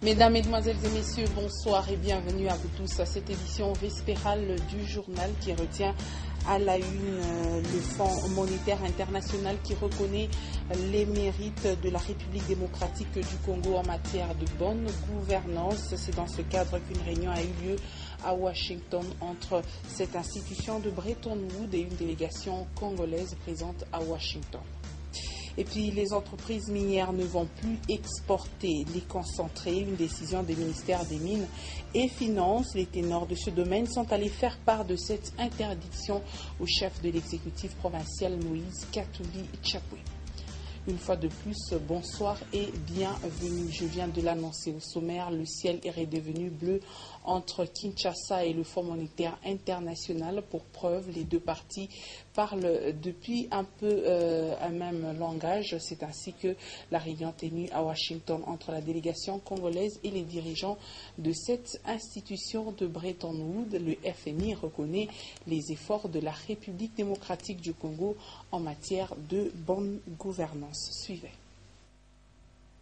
Mesdames, Mesdemoiselles et Messieurs, bonsoir et bienvenue à vous tous à cette édition vespérale du journal qui retient à la une le Fonds monétaire international qui reconnaît les mérites de la République démocratique du Congo en matière de bonne gouvernance. C'est dans ce cadre qu'une réunion a eu lieu à Washington entre cette institution de Bretton Woods et une délégation congolaise présente à Washington. Et puis, les entreprises minières ne vont plus exporter les concentrés. Une décision des ministères des Mines et Finances. Les ténors de ce domaine sont allés faire part de cette interdiction au chef de l'exécutif provincial Moïse Katumbi Tchapoué. Une fois de plus, bonsoir et bienvenue. Je viens de l'annoncer au sommaire, le ciel est redevenu bleu entre Kinshasa et le Fonds monétaire international. Pour preuve, les deux parties parlent depuis un peu un même langage. C'est ainsi que la réunion tenue à Washington entre la délégation congolaise et les dirigeants de cette institution de Bretton Woods, le FMI, reconnaît les efforts de la République démocratique du Congo en matière de bonne gouvernance. Suivez.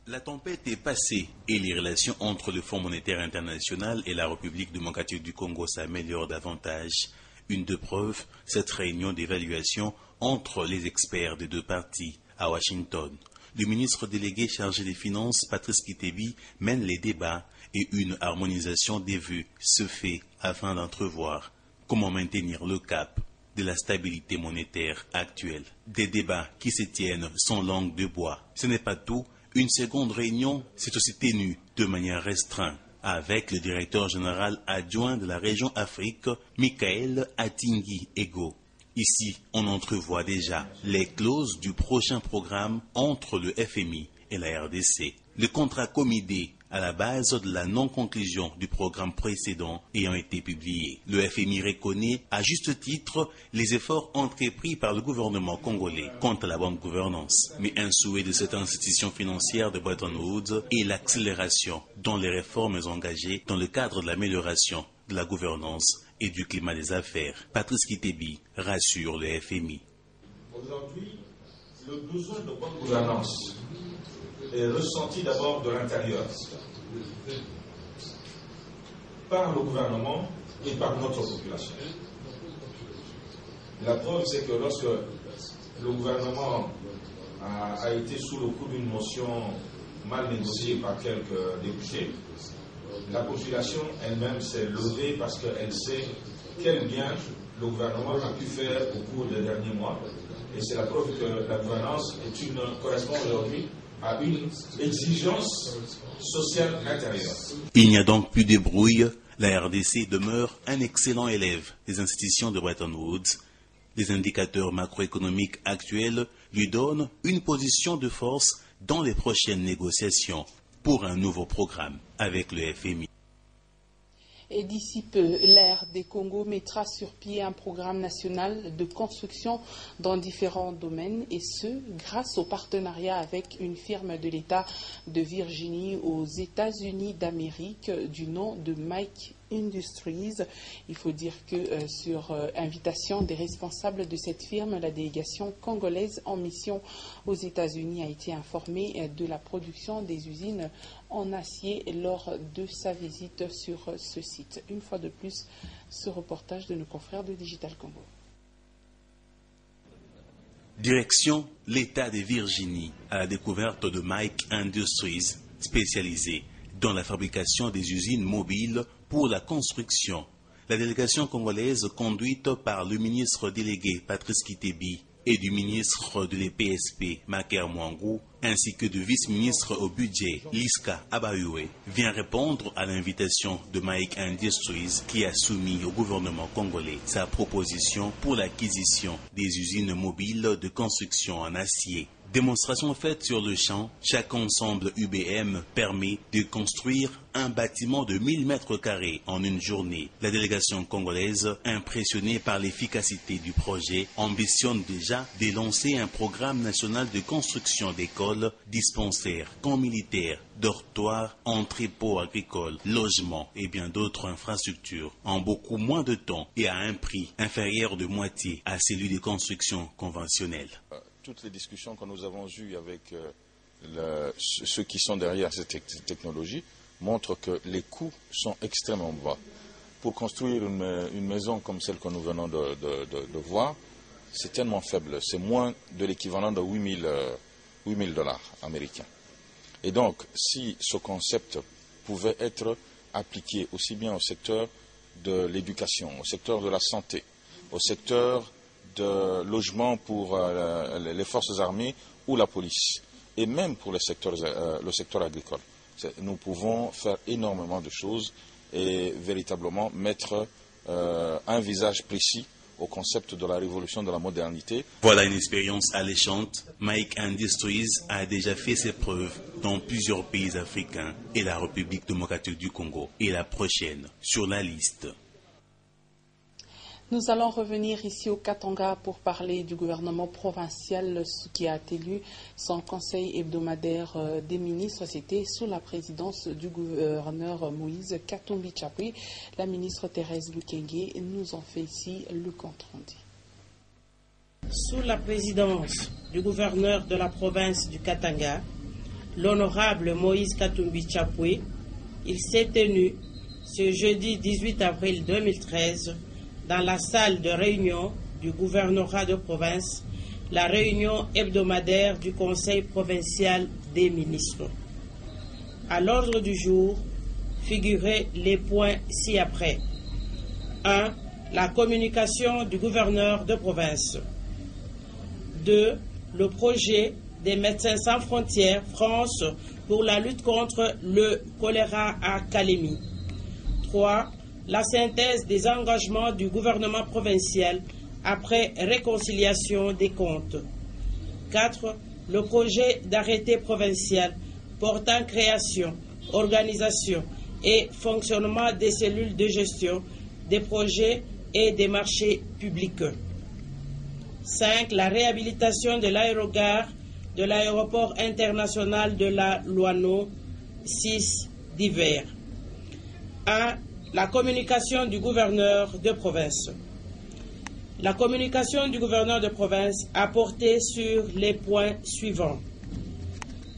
La tempête est passée et les relations entre le Fonds monétaire international et la République démocratique du Congo s'améliorent davantage. Une de preuve, cette réunion d'évaluation entre les experts des deux parties à Washington. Le ministre délégué chargé des Finances, Patrice Kitebi, mène les débats et une harmonisation des vues se fait afin d'entrevoir comment maintenir le cap de la stabilité monétaire actuelle. Des débats qui se tiennent sans langue de bois. Ce n'est pas tout. Une seconde réunion s'est aussi tenue de manière restreinte avec le directeur général adjoint de la région Afrique, Michael Atingui Ego. Ici, on entrevoit déjà les clauses du prochain programme entre le FMI et la RDC. Le contrat comidé à la base de la non-conclusion du programme précédent ayant été publié. Le FMI reconnaît à juste titre les efforts entrepris par le gouvernement congolais quant à la bonne gouvernance. Mais un souhait de cette institution financière de Bretton Woods est l'accélération dans les réformes engagées dans le cadre de l'amélioration de la gouvernance et du climat des affaires. Patrice Kitebi rassure le FMI. Aujourd'hui, le besoin de bonne gouvernance est ressenti d'abord de l'intérieur par le gouvernement et par notre population. La preuve, c'est que lorsque le gouvernement a été sous le coup d'une motion mal négociée par quelques députés, la population elle-même s'est levée parce qu'elle sait quel bien le gouvernement a pu faire au cours des derniers mois. Et c'est la preuve que la gouvernance correspond aujourd'hui à une exigence sociale intérieure. Il n'y a donc plus de brouille. La RDC demeure un excellent élève des institutions de Bretton Woods. Les indicateurs macroéconomiques actuels lui donnent une position de force dans les prochaines négociations pour un nouveau programme avec le FMI. Et d'ici peu, l'Air des Congo mettra sur pied un programme national de construction dans différents domaines, et ce, grâce au partenariat avec une firme de l'État de Virginie aux États-Unis d'Amérique du nom de Mike Industries. Il faut dire que sur invitation des responsables de cette firme, la délégation congolaise en mission aux États-Unis a été informée de la production des usines en acier lors de sa visite sur ce site. Une fois de plus, ce reportage de nos confrères de Digital Congo. Direction l'État de Virginie à la découverte de Mike Industries, spécialisée dans la fabrication des usines mobiles pour la construction. La délégation congolaise, conduite par le ministre délégué Patrice Kitebi et du ministre de l'EPSP Maker Mwangou, ainsi que du vice-ministre au budget Liska Abayoué, vient répondre à l'invitation de Mike Industries qui a soumis au gouvernement congolais sa proposition pour l'acquisition des usines mobiles de construction en acier. Démonstration faite sur le champ, chaque ensemble UBM permet de construire un bâtiment de 1000 mètres carrés en une journée. La délégation congolaise, impressionnée par l'efficacité du projet, ambitionne déjà de lancer un programme national de construction d'écoles, dispensaires, camps militaires, dortoirs, entrepôts agricoles, logements et bien d'autres infrastructures en beaucoup moins de temps et à un prix inférieur de moitié à celui des constructions conventionnelles. Toutes les discussions que nous avons eues avec ceux qui sont derrière cette technologie montre que les coûts sont extrêmement bas. Pour construire une maison comme celle que nous venons de voir, c'est tellement faible. C'est moins de l'équivalent de 8 000 dollars américains. Et donc, si ce concept pouvait être appliqué aussi bien au secteur de l'éducation, au secteur de la santé, au secteur de logement pour les forces armées ou la police, et même pour le secteur agricole, nous pouvons faire énormément de choses et véritablement mettre un visage précis au concept de la révolution de la modernité. Voilà une expérience alléchante. Mike Industries a déjà fait ses preuves dans plusieurs pays africains et la République démocratique du Congo est la prochaine sur la liste. Nous allons revenir ici au Katanga pour parler du gouvernement provincial qui a tenu son conseil hebdomadaire des ministres. C'était sous la présidence du gouverneur Moïse Katumbi Tchapoué. La ministre Thérèse Lukenge nous en fait ici le compte rendu. Sous la présidence du gouverneur de la province du Katanga, l'honorable Moïse Katumbi Tchapoué, il s'est tenu ce jeudi 18 avril 2013 dans la salle de réunion du gouvernorat de province, la réunion hebdomadaire du Conseil provincial des ministres. À l'ordre du jour figuraient les points ci-après. 1. La communication du gouverneur de province. 2. Le projet des Médecins sans frontières France pour la lutte contre le choléra à Kalemi. 3. La synthèse des engagements du gouvernement provincial après réconciliation des comptes. 4. Le projet d'arrêté provincial portant création, organisation et fonctionnement des cellules de gestion des projets et des marchés publics. 5. La réhabilitation de l'aérogare de l'aéroport international de la Loano, 6 d'hiver. 1. La communication du gouverneur de province. La communication du gouverneur de province a porté sur les points suivants.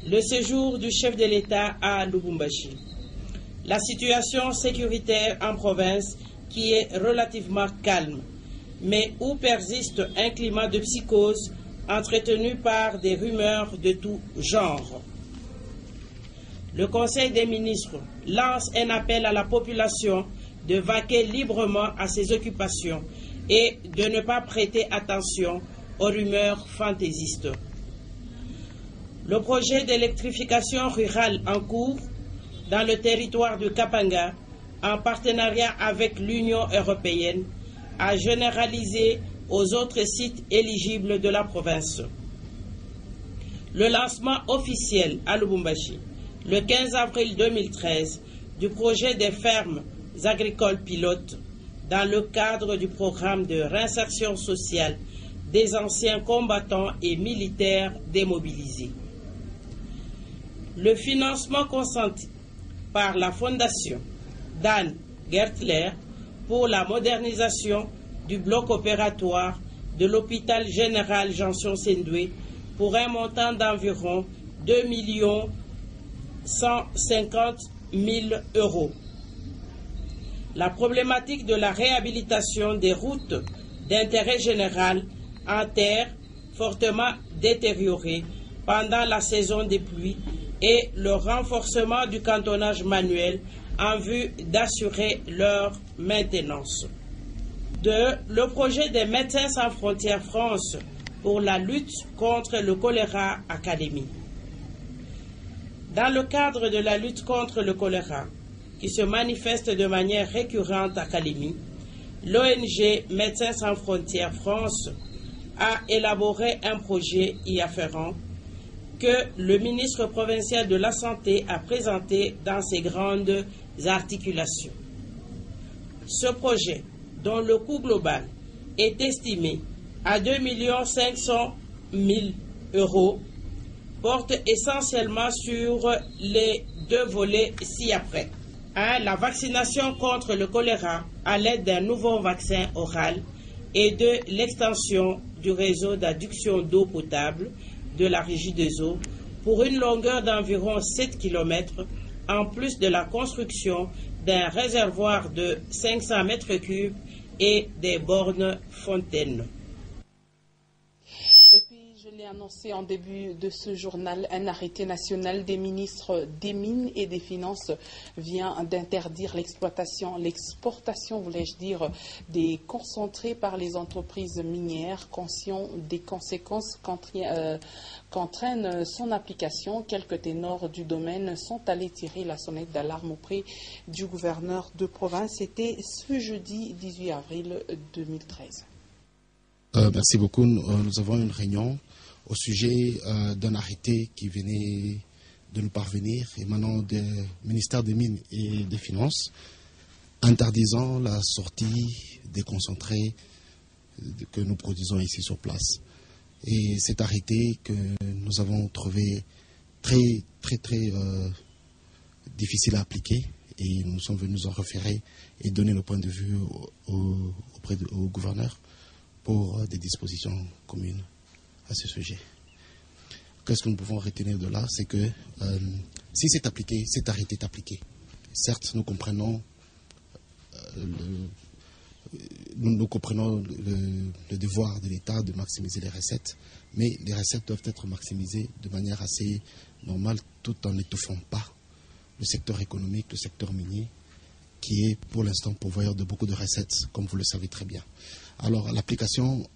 Le séjour du chef de l'État à Lubumbashi. La situation sécuritaire en province qui est relativement calme, mais où persiste un climat de psychose entretenu par des rumeurs de tout genre. Le Conseil des ministres lance un appel à la population de vaquer librement à ses occupations et de ne pas prêter attention aux rumeurs fantaisistes. Le projet d'électrification rurale en cours dans le territoire de Kapanga, en partenariat avec l'Union européenne, a généralisé aux autres sites éligibles de la province. Le lancement officiel à Lubumbashi, le 15 avril 2013, du projet des fermes agricoles pilotes dans le cadre du programme de réinsertion sociale des anciens combattants et militaires démobilisés. Le financement consenti par la Fondation Dan Gertler pour la modernisation du bloc opératoire de l'hôpital général Janson-Sendoué pour un montant d'environ 2 150 000 €. La problématique de la réhabilitation des routes d'intérêt général en terre fortement détériorées pendant la saison des pluies et le renforcement du cantonnage manuel en vue d'assurer leur maintenance. 2. Le projet des Médecins sans frontières France pour la lutte contre le choléra à Kalemi. Dans le cadre de la lutte contre le choléra, qui se manifeste de manière récurrente à Kalemi, l'ONG Médecins sans frontières France a élaboré un projet y afférent que le ministre provincial de la Santé a présenté dans ses grandes articulations. Ce projet, dont le coût global est estimé à 2 500 000 €, porte essentiellement sur les deux volets ci-après. 1. La vaccination contre le choléra à l'aide d'un nouveau vaccin oral et 2. L'extension du réseau d'adduction d'eau potable de la Régie des eaux pour une longueur d'environ 7 km en plus de la construction d'un réservoir de 500 mètres cubes et des bornes fontaines. Et puis, je l'ai annoncé en début de ce journal, un arrêté national des ministres des Mines et des Finances vient d'interdire l'exportation, voulais-je dire, des concentrés par les entreprises minières, conscients des conséquences qu'entraîne son application. Quelques ténors du domaine sont allés tirer la sonnette d'alarme auprès du gouverneur de province. C'était ce jeudi 18 avril 2013. Merci beaucoup. Nous avons une réunion au sujet d'un arrêté qui venait de nous parvenir émanant du ministère des Mines et des Finances interdisant la sortie des concentrés que nous produisons ici sur place. Et cet arrêté que nous avons trouvé très difficile à appliquer et nous sommes venus en référer et donner nos points de vue au gouverneur pour des dispositions communes à ce sujet. Qu'est-ce que nous pouvons retenir de là? C'est que si c'est appliqué, cet arrêté est appliqué. Certes, nous comprenons le devoir de l'État de maximiser les recettes, mais les recettes doivent être maximisées de manière assez normale tout en n'étouffant pas le secteur économique, le secteur minier, qui est pour l'instant pourvoyeur de beaucoup de recettes, comme vous le savez très bien. Alors, l'application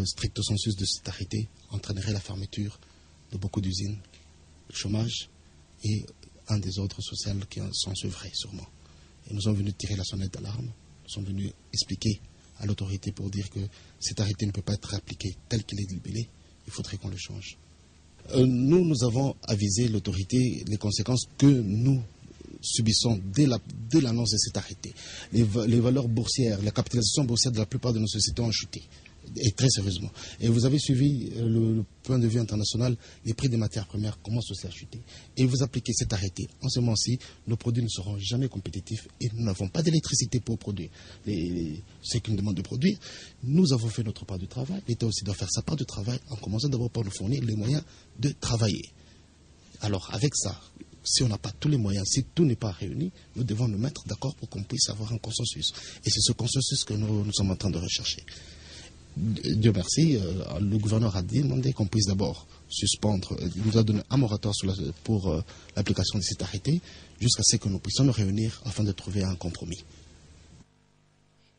stricto sensu de cet arrêté entraînerait la fermeture de beaucoup d'usines, le chômage et un désordre social qui s'en suivrait sûrement. Et nous sommes venus tirer la sonnette d'alarme, nous sommes venus expliquer à l'autorité pour dire que cet arrêté ne peut pas être appliqué tel qu'il est libellé, il faudrait qu'on le change. Nous avons avisé l'autorité les conséquences que nous subissons dès l'annonce de cet arrêté. Les valeurs boursières, la capitalisation boursière de la plupart de nos sociétés ont chuté, et très sérieusement. Et vous avez suivi le point de vue international, les prix des matières premières commencent aussi à chuter. Et vous appliquez cet arrêté. En ce moment-ci, nos produits ne seront jamais compétitifs et nous n'avons pas d'électricité pour produire ce qu'ils nous demandent de produire. Nous avons fait notre part de travail. L'État aussi doit faire sa part de travail en commençant d'abord par nous fournir les moyens de travailler. Alors, avec ça, si on n'a pas tous les moyens, si tout n'est pas réuni, nous devons nous mettre d'accord pour qu'on puisse avoir un consensus. Et c'est ce consensus que nous sommes en train de rechercher. Dieu merci, le gouverneur a demandé qu'on puisse d'abord suspendre, il nous a donné un moratoire pour l'application de cet arrêté, jusqu'à ce que nous puissions nous réunir afin de trouver un compromis.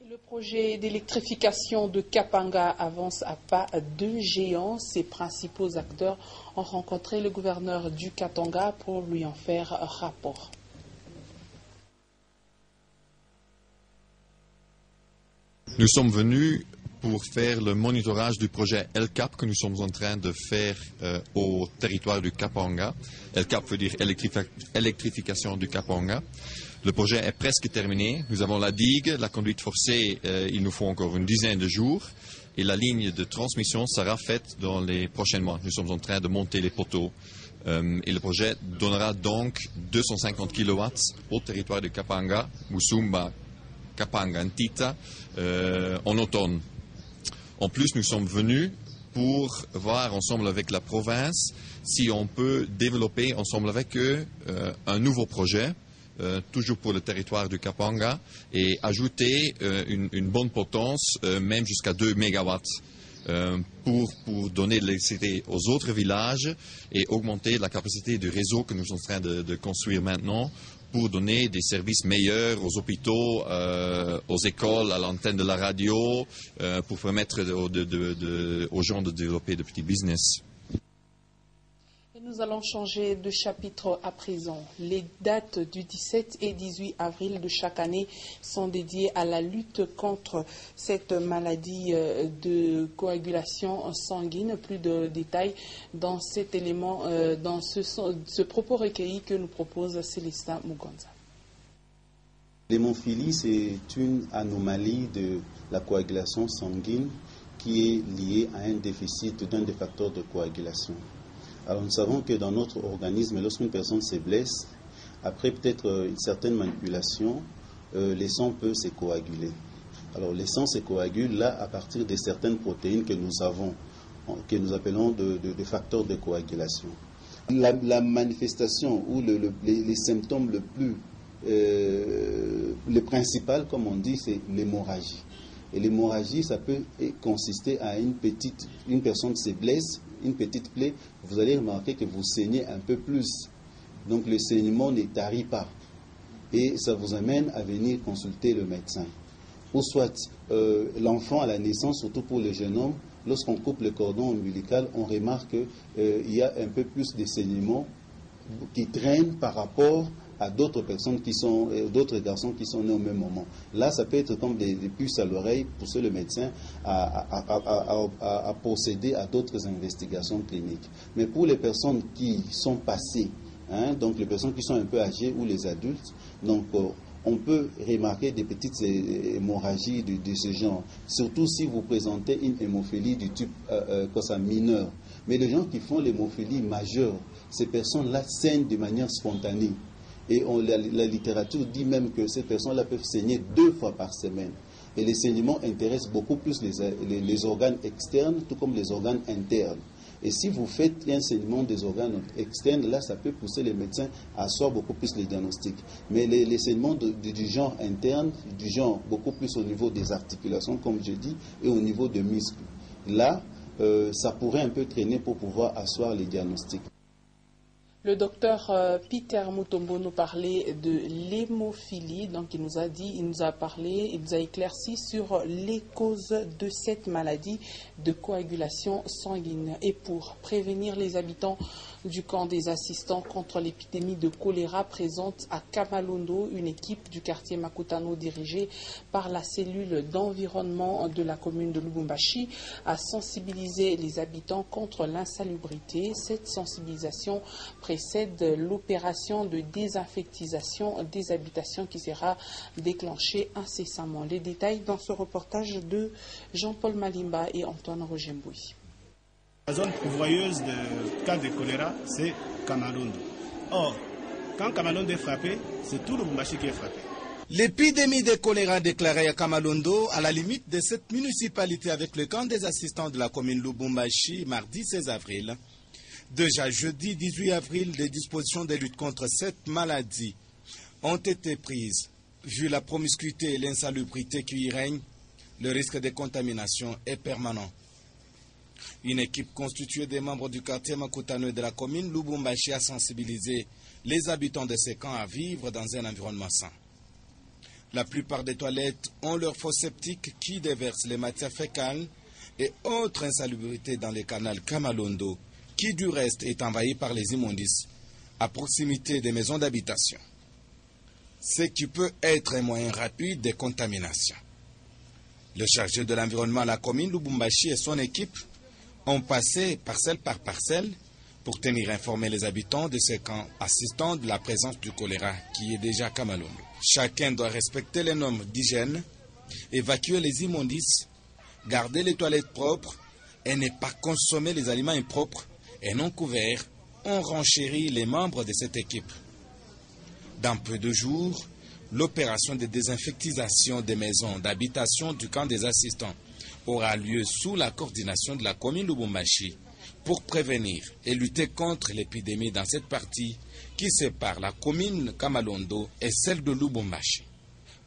Le projet d'électrification de Kapanga avance à pas de géant. Ses principaux acteurs ont rencontré le gouverneur du Katanga pour lui en faire rapport. Nous sommes venus pour faire le monitorage du projet LCAP que nous sommes en train de faire au territoire du Kapanga. LCAP veut dire électrification du Kapanga. Le projet est presque terminé. Nous avons la digue, la conduite forcée, il nous faut encore une dizaine de jours. Et la ligne de transmission sera faite dans les prochains mois. Nous sommes en train de monter les poteaux. Et le projet donnera donc 250 kW au territoire du Kapanga, Musumba, Kapanga, Ntita, en automne. En plus, nous sommes venus pour voir ensemble avec la province si on peut développer ensemble avec eux un nouveau projet, toujours pour le territoire du Kapanga, et ajouter une bonne potence, même jusqu'à 2 MW, pour donner de l'électricité aux autres villages et augmenter la capacité du réseau que nous sommes en train de construire maintenant, pour donner des services meilleurs aux hôpitaux, aux écoles, à l'antenne de la radio, pour permettre aux gens de développer de petits business. Et nous allons changer de chapitre à présent. Les dates du 17 et 18 avril de chaque année sont dédiées à la lutte contre cette maladie de coagulation sanguine. Plus de détails dans cet élément, dans ce propos recueilli que nous propose Célestin Mugonza. L'hémophilie, c'est une anomalie de la coagulation sanguine qui est liée à un déficit d'un des facteurs de coagulation. Alors nous savons que dans notre organisme, lorsqu'une personne se blesse, après peut-être une certaine manipulation, les sangs peuvent se coaguler. Alors les sangs se coagulent là à partir de certaines protéines que nous avons, que nous appelons des facteurs de coagulation. La manifestation ou les symptômes le principal, comme on dit, c'est l'hémorragie. Et l'hémorragie, ça peut consister à une personne se blesse, une petite plaie, vous allez remarquer que vous saignez un peu plus. Donc le saignement ne tarit pas. Et ça vous amène à venir consulter le médecin. Ou soit l'enfant à la naissance, surtout pour les jeunes hommes, lorsqu'on coupe le cordon ombilical, on remarque qu'il y a un peu plus de saignement qui traîne par rapport à d'autres personnes d'autres garçons qui sont nés au même moment. Là, ça peut être comme des puces à l'oreille, pousser le médecin à procéder à d'autres investigations cliniques. Mais pour les personnes qui sont passées, donc les personnes qui sont un peu âgées ou les adultes, donc on peut remarquer des petites hémorragies de ce genre, surtout si vous présentez une hémophilie du type mineur. Mais les gens qui font l'hémophilie majeure, ces personnes-là saignent de manière spontanée. Et la littérature dit même que ces personnes-là peuvent saigner 2 fois par semaine. Et les saignements intéressent beaucoup plus les organes externes, tout comme les organes internes. Et si vous faites un saignement des organes externes, là, ça peut pousser les médecins à asseoir beaucoup plus les diagnostics. Mais les saignements du genre interne, du genre beaucoup plus au niveau des articulations, comme je dis, et au niveau des muscles, là, ça pourrait un peu traîner pour pouvoir asseoir les diagnostics. Le docteur Peter Mutombo nous parlait de l'hémophilie, donc il nous a éclairci sur les causes de cette maladie de coagulation sanguine. Et pour prévenir les habitants du camp des assistants contre l'épidémie de choléra présente à Kamalondo, une équipe du quartier Makutano dirigée par la cellule d'environnement de la commune de Lubumbashi a sensibilisé les habitants contre l'insalubrité. Cette sensibilisation précède l'opération de désinfectisation des habitations qui sera déclenchée incessamment. Les détails dans ce reportage de Jean-Paul Malimba et Antoine Rogemboui. La zone pourvoyeuse de cas de choléra, c'est Kamalondo. Or, quand Kamalondo est frappé, c'est tout Lubumbashi qui est frappé. L'épidémie de choléra déclarée à Kamalondo, à la limite de cette municipalité avec le camp des assistants de la commune Lubumbashi, mardi 16 avril. Déjà jeudi 18 avril, des dispositions de lutte contre cette maladie ont été prises. Vu la promiscuité et l'insalubrité qui y règne, le risque de contamination est permanent. Une équipe constituée des membres du quartier Makutano et de la commune Lubumbashi a sensibilisé les habitants de ces camps à vivre dans un environnement sain. La plupart des toilettes ont leur fosse septique qui déverse les matières fécales et autres insalubrités dans le canal Kamalondo, qui du reste est envahi par les immondices à proximité des maisons d'habitation. Ce qui peut être un moyen rapide de contamination. Le chargé de l'environnement à la commune Lubumbashi et son équipe ont passé parcelle par parcelle pour tenir informés les habitants de ces camps assistant de la présence du choléra qui est déjà à Kamalondo. Chacun doit respecter les normes d'hygiène, évacuer les immondices, garder les toilettes propres et ne pas consommer les aliments impropres et non couverts. On renchérit les membres de cette équipe. Dans peu de jours, l'opération de désinfectisation des maisons d'habitation du camp des assistants aura lieu sous la coordination de la commune Lubumbashi pour prévenir et lutter contre l'épidémie dans cette partie qui sépare la commune Kamalondo et celle de Lubumbashi.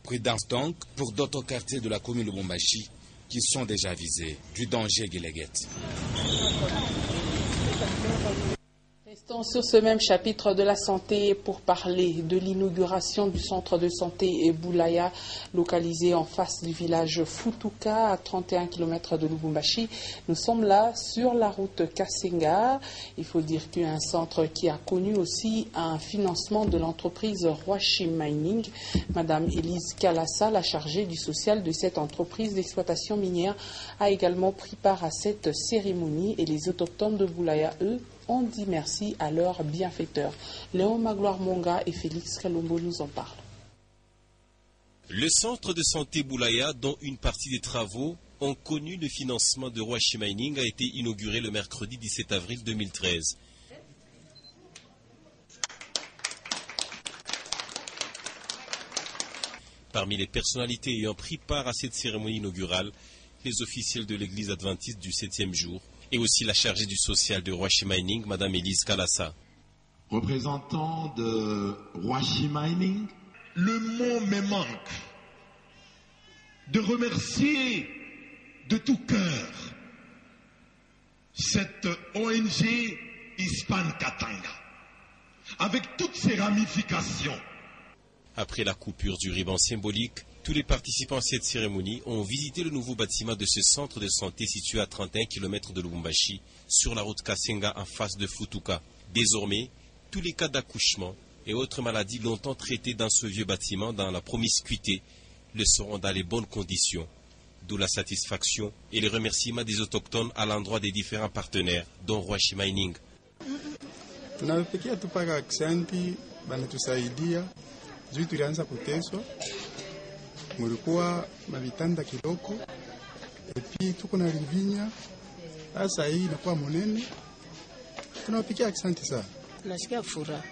Prudence donc pour d'autres quartiers de la commune Lubumbashi qui sont déjà visés du danger Guéléguette. Restons sur ce même chapitre de la santé pour parler de l'inauguration du centre de santé Boulaya, localisé en face du village Futuka, à 31 km de Lubumbashi. Nous sommes là sur la route Kasenga. Il faut dire qu'un centre qui a connu aussi un financement de l'entreprise Rwashi Mining. Madame Elise Kalassa, la chargée du social de cette entreprise d'exploitation minière, a également pris part à cette cérémonie et les autochtones de Boulaya, eux, on dit merci à leurs bienfaiteurs. Léon Magloire Monga et Félix Kalombo nous en parlent. Le centre de santé Boulaya, dont une partie des travaux ont connu le financement de Rwashi Mining, a été inauguré le mercredi 17 avril 2013. Parmi les personnalités ayant pris part à cette cérémonie inaugurale, les officiels de l'église adventiste du 7e jour, et aussi la chargée du social de Rwashi Mining, Mme Elise Kalassa. représentant de Rwashi Mining. Le mot me manque de remercier de tout cœur cette ONG Hispan Katanga, avec toutes ses ramifications. Après la coupure du ruban symbolique, tous les participants à cette cérémonie ont visité le nouveau bâtiment de ce centre de santé situé à 31 km de Lubumbashi, sur la route Kasenga en face de Futuka. Désormais, tous les cas d'accouchement et autres maladies longtemps traités dans ce vieux bâtiment dans la promiscuité le seront dans les bonnes conditions. D'où la satisfaction et les remerciements des autochtones à l'endroit des différents partenaires, dont Rwashi Mining. Tunawapikia tu paka aksanti, banatusaidia juu tulianza kuteswa, mulikuwa mavitanda kiloko, epi tuko na livinya, sasa hii inakuwa monene. Tunawapikia aksanti sana. Tunasikia furaha.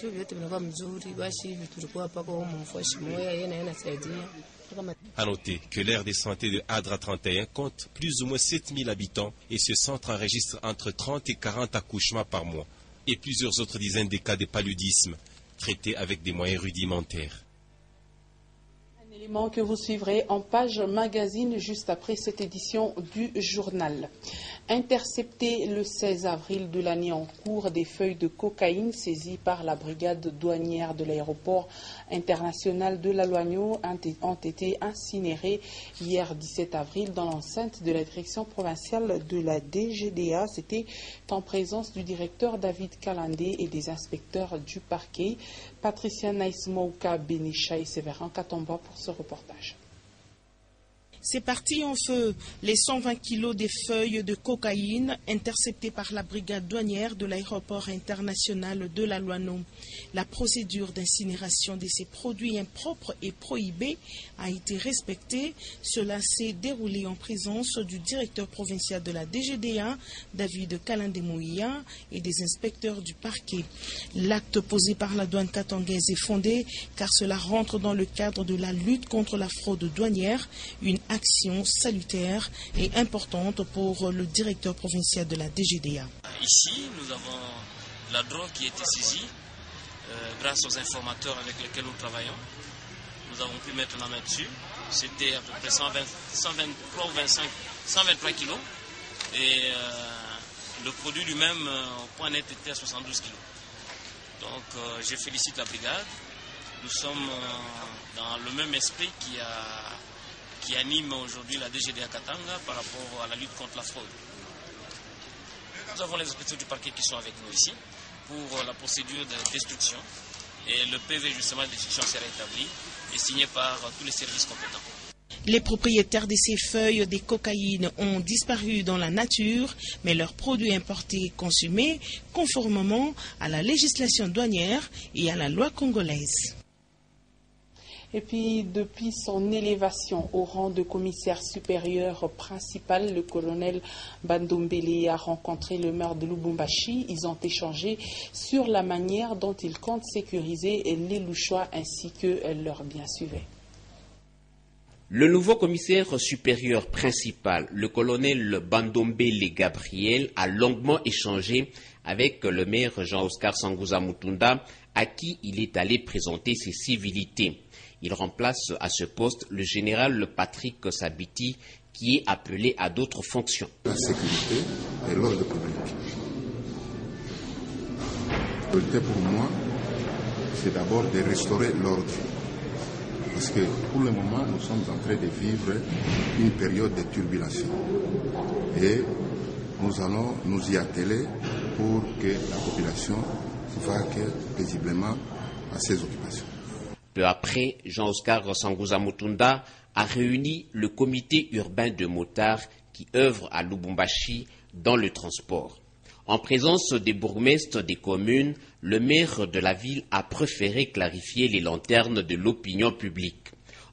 Juu vyote vinakuwa mzuri, basi hivi tulikuwa hapa kwa mfuashi moya, yeye na saidia. À noter que l'aire de santé de Adra 31 compte plus ou moins 7000 habitants et ce centre enregistre entre 30 et 40 accouchements par mois et plusieurs autres dizaines de cas de paludisme traités avec des moyens rudimentaires. Un élément que vous suivrez en page magazine juste après cette édition du journal. Intercepté le 16 avril de l'année en cours, des feuilles de cocaïne saisies par la brigade douanière de l'aéroport international de La Loagno ont été incinérées hier 17 avril dans l'enceinte de la direction provinciale de la DGDA. C'était en présence du directeur David Kalandé et des inspecteurs du parquet. Patricia Naïsmouka, Benisha et Séverin Katomba pour ce reportage. C'est parti en feu. Les 120 kilos des feuilles de cocaïne interceptées par la brigade douanière de l'aéroport international de La Loagno. La procédure d'incinération de ces produits impropres et prohibés a été respectée. Cela s'est déroulé en présence du directeur provincial de la DGDA, David Kalandé-Mouya, et des inspecteurs du parquet. L'acte posé par la douane katangaise est fondé car cela rentre dans le cadre de la lutte contre la fraude douanière, une action salutaire et importante pour le directeur provincial de la DGDA. Ici, nous avons la drogue qui a été saisie grâce aux informateurs avec lesquels nous travaillons. Nous avons pu mettre la main dessus. C'était à peu près 123 kilos. Et le produit lui-même, au point net, était à 72 kilos. Donc, je félicite la brigade. Nous sommes dans le même esprit qui anime aujourd'hui la DGDA Katanga par rapport à la lutte contre la fraude. Nous avons les inspecteurs du parquet qui sont avec nous ici pour la procédure de destruction et le PV justement de destruction sera établi et signé par tous les services compétents. Les propriétaires de ces feuilles de cocaïne ont disparu dans la nature, mais leurs produits importés et consommés conformément à la législation douanière et à la loi congolaise. Et puis, depuis son élévation au rang de commissaire supérieur principal, le colonel Bandombele a rencontré le maire de Lubumbashi. Ils ont échangé sur la manière dont ils comptent sécuriser les Louchois ainsi que leurs biens suivants. Le nouveau commissaire supérieur principal, le colonel Bandombele Gabriel, a longuement échangé avec le maire Jean-Oscar Sanguza Mutunda, à qui il est allé présenter ses civilités. Il remplace à ce poste le général Patrick Sabiti, qui est appelé à d'autres fonctions. La sécurité et l'ordre public. La priorité pour moi, c'est d'abord de restaurer l'ordre. Parce que pour le moment, nous sommes en train de vivre une période de turbulence. Et nous allons nous y atteler pour que la population vaque paisiblement à ses occupations. Peu après, Jean-Oscar Sanguza Mutunda a réuni le comité urbain de motards qui œuvre à Lubumbashi dans le transport. En présence des bourgmestres des communes, le maire de la ville a préféré clarifier les lanternes de l'opinion publique.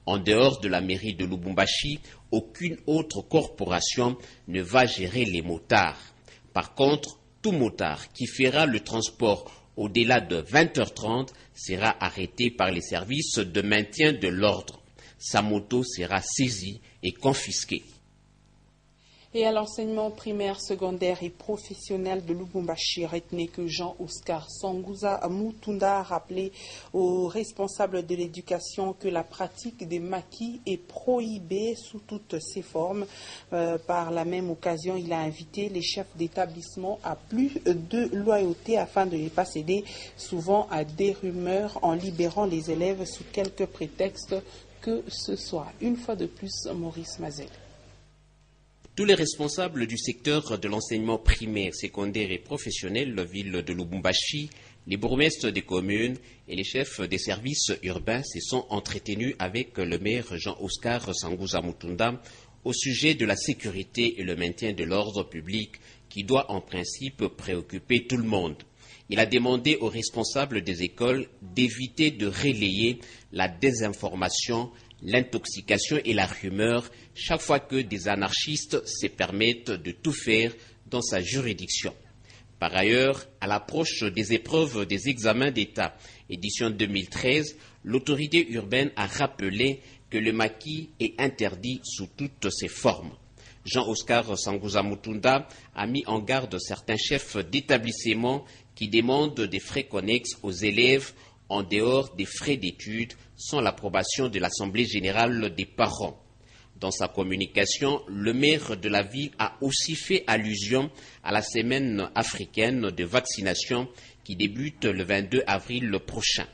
En dehors de la mairie de Lubumbashi, aucune autre corporation ne va gérer les motards. Par contre, tout motard qui fera le transport au-delà de 20h30 sera arrêté par les services de maintien de l'ordre. Sa moto sera saisie et confisquée. Et à l'enseignement primaire, secondaire et professionnel de Lubumbashi, retenez que Jean-Oscar Sanguza Mutunda a rappelé aux responsables de l'éducation que la pratique des maquis est prohibée sous toutes ses formes. Par la même occasion, il a invité les chefs d'établissement à plus de loyauté afin de ne pas céder souvent à des rumeurs en libérant les élèves sous quelque prétexte que ce soit. Une fois de plus, Maurice Mazel. Tous les responsables du secteur de l'enseignement primaire, secondaire et professionnel, la ville de Lubumbashi, les bourgmestres des communes et les chefs des services urbains se sont entretenus avec le maire Jean-Oscar Sanguza Mutunda au sujet de la sécurité et le maintien de l'ordre public qui doit en principe préoccuper tout le monde. Il a demandé aux responsables des écoles d'éviter de relayer la désinformation, l'intoxication et la rumeur chaque fois que des anarchistes se permettent de tout faire dans sa juridiction. Par ailleurs, à l'approche des épreuves des examens d'État, édition 2013, l'autorité urbaine a rappelé que le maquis est interdit sous toutes ses formes. Jean-Oscar Sanguza Mutunda a mis en garde certains chefs d'établissement qui demandent des frais connexes aux élèves en dehors des frais d'études sans l'approbation de l'Assemblée générale des parents. Dans sa communication, le maire de la ville a aussi fait allusion à la semaine africaine de vaccination qui débute le 22 avril prochain.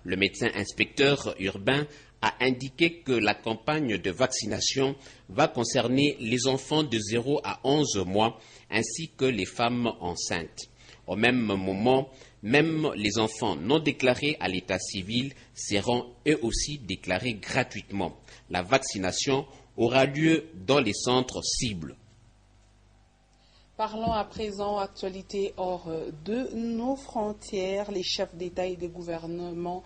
Le médecin inspecteur urbain a indiqué que la campagne de vaccination va concerner les enfants de 0 à 11 mois ainsi que les femmes enceintes. Au même moment, même les enfants non déclarés à l'état civil seront eux aussi déclarés gratuitement. La vaccination aura lieu dans les centres cibles. Parlons à présent actualité hors de nos frontières. Les chefs d'État et de gouvernement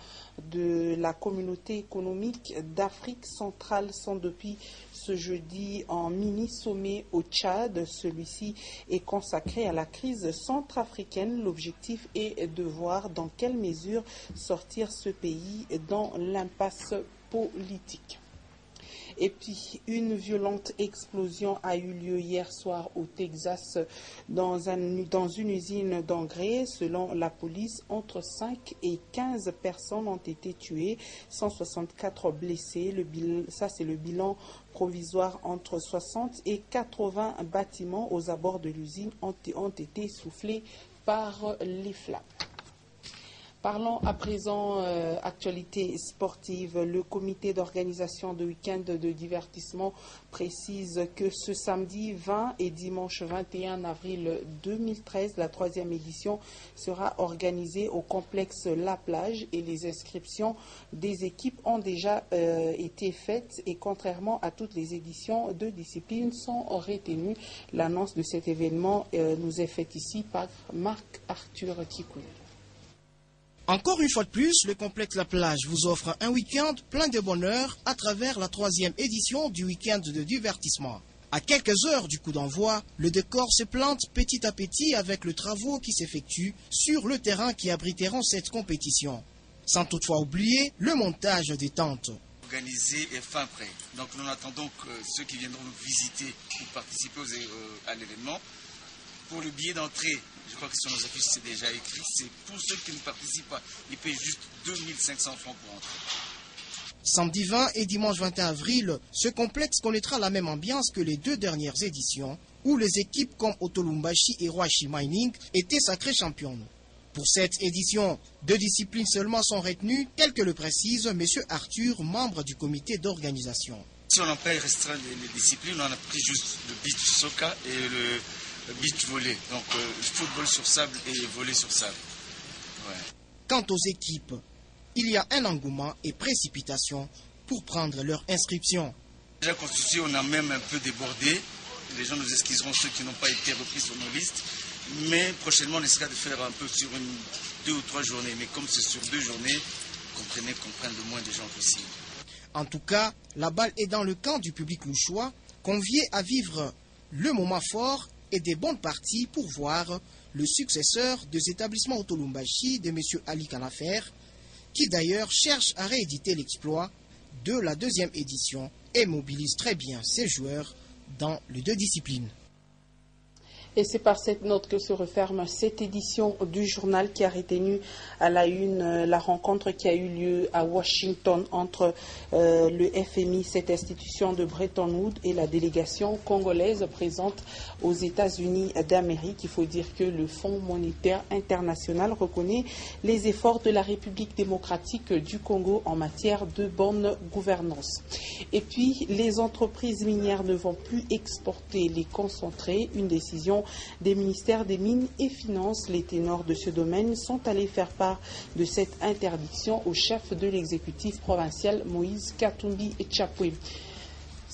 de la communauté économique d'Afrique centrale sont depuis ce jeudi en mini-sommet au Tchad. Celui-ci est consacré à la crise centrafricaine. L'objectif est de voir dans quelle mesure sortir ce pays dans l'impasse politique. Et puis, une violente explosion a eu lieu hier soir au Texas dans une usine d'engrais. Selon la police, entre 5 et 15 personnes ont été tuées, 164 blessés. Ça, c'est le bilan provisoire. Entre 60 et 80 bâtiments aux abords de l'usine ont été soufflés par les flammes. Parlons à présent actualité sportive. Le comité d'organisation de week-end de divertissement précise que ce samedi 20 et dimanche 21 avril 2013, la 3e édition sera organisée au complexe La Plage et les inscriptions des équipes ont déjà été faites et contrairement à toutes les éditions, 2 disciplines sont retenues. L'annonce de cet événement nous est faite ici par Marc-Arthur Kikoulé. Encore une fois de plus, le complexe La Plage vous offre un week-end plein de bonheur à travers la 3e édition du week-end de divertissement. À quelques heures du coup d'envoi, le décor se plante petit à petit avec le travaux qui s'effectuent sur le terrain qui abriteront cette compétition. Sans toutefois oublier le montage des tentes. Organisé et fin prêt. Donc nous attendons que ceux qui viendront nous visiter ou participer à l'événement. Pour le billet d'entrée, je crois que sur nos affiches c'est déjà écrit, c'est pour ceux qui ne participent pas. Ils payent juste 2500 francs pour entrer. Samedi 20 et dimanche 21 avril, ce complexe connaîtra la même ambiance que les 2 dernières éditions, où les équipes comme Otolumbashi et Rwashi Mining étaient sacrées championnes. Pour cette édition, 2 disciplines seulement sont retenues, telles que le précise M. Arthur, membre du comité d'organisation. Si on n'a pas restreint les disciplines, on a pris juste le beach soccer et le beach volley, donc football sur sable et volley sur sable. Ouais. Quant aux équipes, il y a un engouement et précipitation pour prendre leur inscription. Déjà constitué, on a même un peu débordé. Les gens nous excuseront ceux qui n'ont pas été repris sur nos listes. Mais prochainement, on essaiera de faire un peu sur 2 ou 3 journées. Mais comme c'est sur 2 journées, comprenez qu'on prenne le moins de gens possible. En tout cas, la balle est dans le camp du public louchois, convié à vivre le moment fort et des bonnes parties pour voir le successeur des établissements Otolumbashi de M. Ali Kanafer, qui d'ailleurs cherche à rééditer l'exploit de la 2e édition et mobilise très bien ses joueurs dans les 2 disciplines. Et c'est par cette note que se referme cette édition du journal qui a retenu à la une la rencontre qui a eu lieu à Washington entre le FMI, cette institution de Bretton Woods, et la délégation congolaise présente aux États-Unis d'Amérique. Il faut dire que le Fonds monétaire international reconnaît les efforts de la République démocratique du Congo en matière de bonne gouvernance. Et puis, les entreprises minières ne vont plus exporter les concentrés, une décision des ministères des Mines et Finances. Les ténors de ce domaine sont allés faire part de cette interdiction au chef de l'exécutif provincial Moïse Katumbi Tchapoué.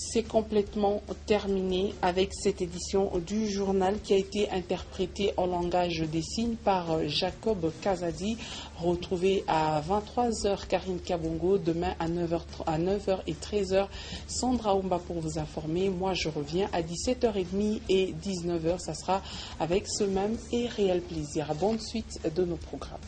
C'est complètement terminé avec cette édition du journal qui a été interprétée en langage des signes par Jacob Kazadi. Retrouvé à 23h Karine Kabongo, demain à 9h et 13h Sandra Oumba pour vous informer. Moi je reviens à 17h30 et 19h. Ça sera avec ce même et réel plaisir. Bonne suite de nos programmes.